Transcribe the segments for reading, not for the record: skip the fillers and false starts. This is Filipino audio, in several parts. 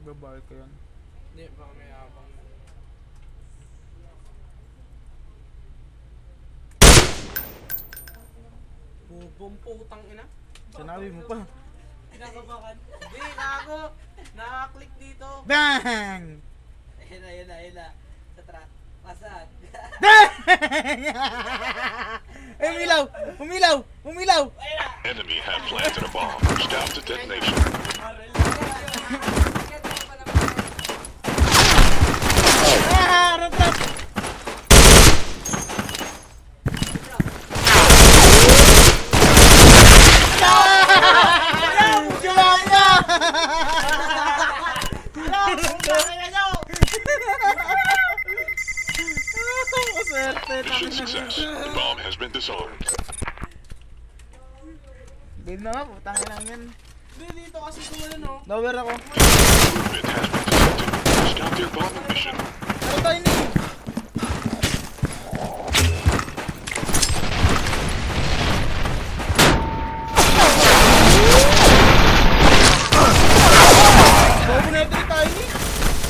Babae ko yan. Hindi, baka may abang. Bubong putang ina. Sinabi mo pa. Kinakabakan. Hindi, nago. Nakaklik dito. Bang! Ayun na. Sa truck. Pasag. Ay, umilaw! Enemy had planted a bomb. Stop the detonation. Harap! Mission success. The bomb has been disarmed. Game na nga, putangin lang yan. Hindi, dito kasi kumano no. Lower ako. Movement has been detected. Stop their bombing mission. Ano tayo ni? Bago na ito tayo ni?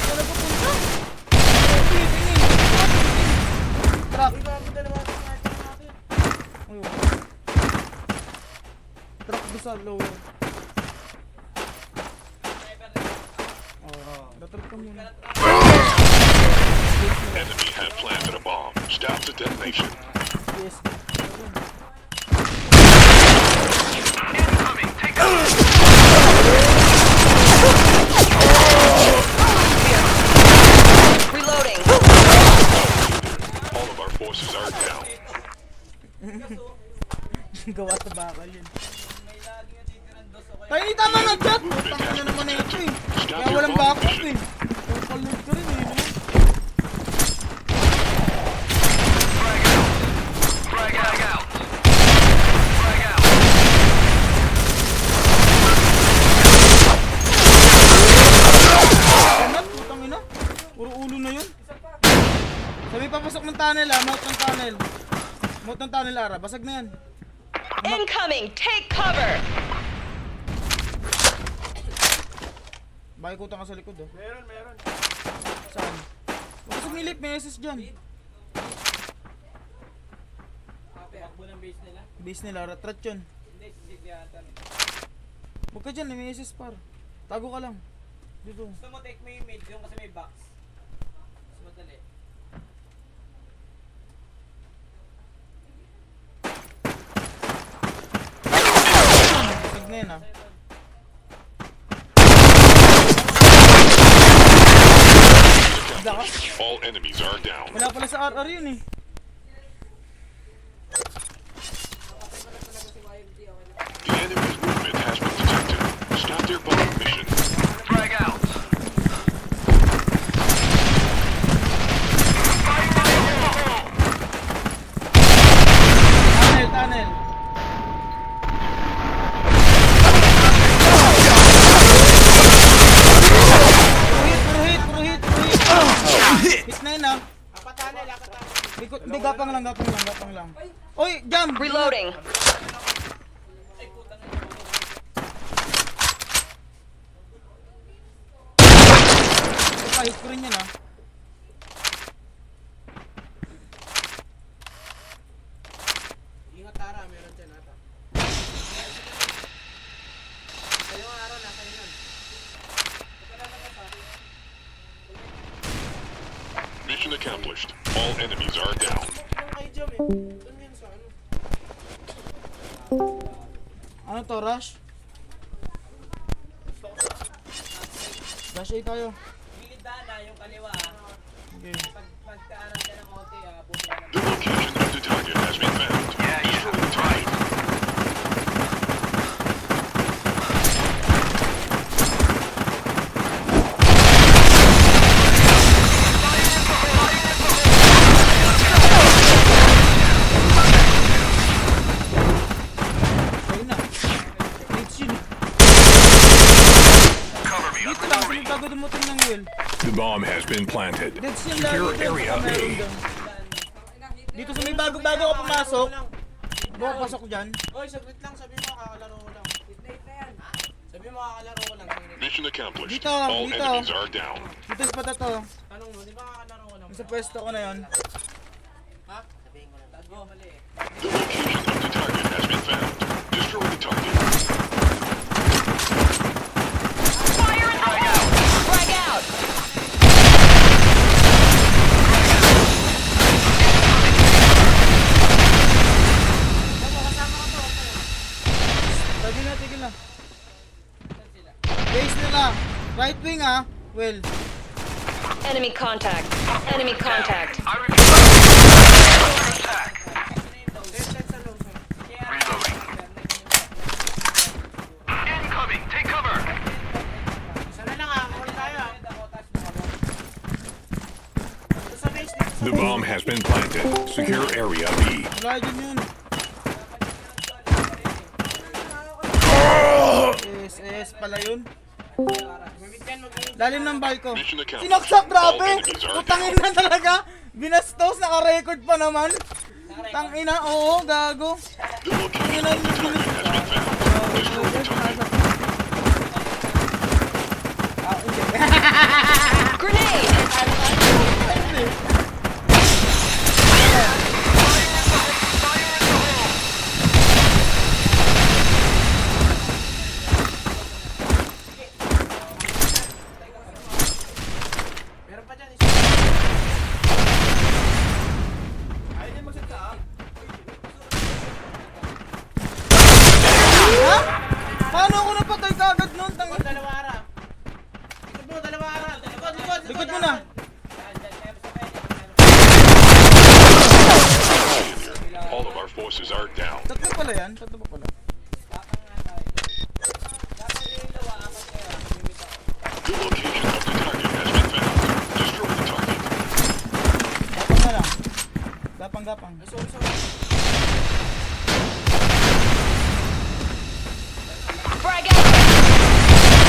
Ano pupunta? Truck. Uy, bago dalawa sa natin natin. Ayun. Truck doon sa lower. Oh, na-truck ka muna. Enemy had planted a bomb. Stop the detonation. Yes. Reloading. All of our forces are down. Gawa sa bakal yun. Tayo ni tama na chat! Putang na naman na ito eh. Kaya walang backup eh. Pagpaload ko rin eh. No? Frag out. Ano? Putang ina. Puro ulo na yun. Sabi papasok ng tunnel ah. Mount ng tunnel. Mount ng tunnel Ara. Basag na yan. Incoming. Take cover. Bakit kutang ka sa likod oh. Meron. Saan? Huwag sa nilip. May SS dyan. Takbo ng base nila. Base nila. Ratrat yun. Hindi, sisig yata. Huwag ka dyan. May SS par. Tago ka lang. Dito. Gusto mo take mo yung mid yung kasi may box. Mas madali. Basag na yan ah. All enemies are down. Wala pala sa RR yun eh. The enemy's movement has been detected. Stop their bombing mission. Frag out. Tunnel. Puro hit. Hit na yun ah. Apatanel. Hindi, gapang lang. Oy, jump! Reloading. Hit ko rin yan ah. Ingat Tara, meron dyan ata. Sa'yo nga araw, nasa yun. Mission accomplished. All enemies are down. Yung kay Jom eh. Doon yan sa ano. Ano to, rush? Rush A tayo. Gilid na yung kaliwa. Okay. Pagkaaral ka ng konti, puso ka ng The location of the target has been found. Destroy the target. Ayun na. Hits yun eh. Cover me. Dito lang, sa bago dumuting ng wheel. The bomb has been planted. Deads yun lagi Secure dyan. area Baka meron A. dyan. Dito sa may bago ako pumasok. Bago pasok dyan. Oy, saglit lang, sabi mo, kakalaro ko lang. Sabi Sabi mo kakalaro ko lang. Mission accomplished. Dito, All dito. enemies are down. Dito sa pata to. Tanong mo, di ba kakalaro ko lang? Sa pwesto ko na yun. Ha? Sabihin ko lang. Tago, mali eh. The location of the target has been found. Destroy the target. Fire in the hole! Frag out! Tigil na. Base nila. Right wing ah. Well. Enemy contact. Enemy contact. I repeat. Attack. Reloading. Incoming. Take cover. Isa na lang huli tayo Dito sa base, dito sa The bomb has been planted. Secure area B. Wala dyan yun. SS pala yun. Lalim ng barko. Mission accomplished. Sinaksak, All grabe! enemies are Putangin down. na talaga! Binastos, naka-record pa naman. Tangina, oo, gago. The location of the target has been found. Destroy the target. Ah, hindi. Grenade! Meron pa dyan, isa. Ha? Paano ako napatay kagad nun? Tangina. Dalawa ara. Likod mo, dalawa ara. Likod. Likod mo na. All of our forces are down. Tatlo pala yan? Tatlo pa pala. The location of the target has been found. Destroy the target. Gapang na lang. Gapang. Frag out!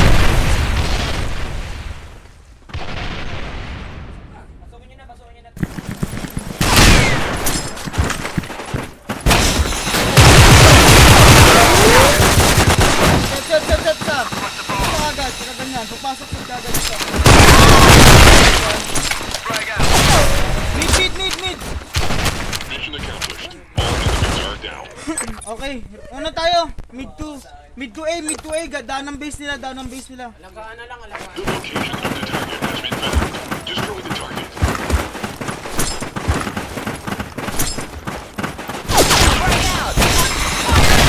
Set. Ito agad, saka ganyan. Pagpasok sa kagad ito. Frag out. Mid. Mission accomplished. All enemies are down. Okay, una tayo. Mid to A. Daan ng base nila. Alagaan na lang, alagaan. The location of the target has been found. Destroy the target. Frag out!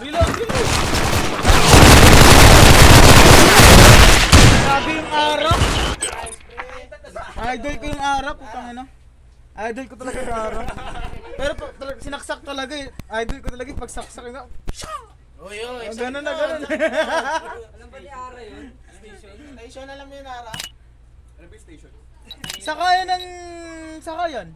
Reload. Grabe yung araw. Idol ko yung araw, putang ina. Idol ko talaga yung araw. Pero sinaksak talaga eh. Idol ko talaga yung pagsaksak yun. Uy, Ganun na. Alam ba ni Ara yun? Station na lang yun, Ara. Sakayan ng sakayan.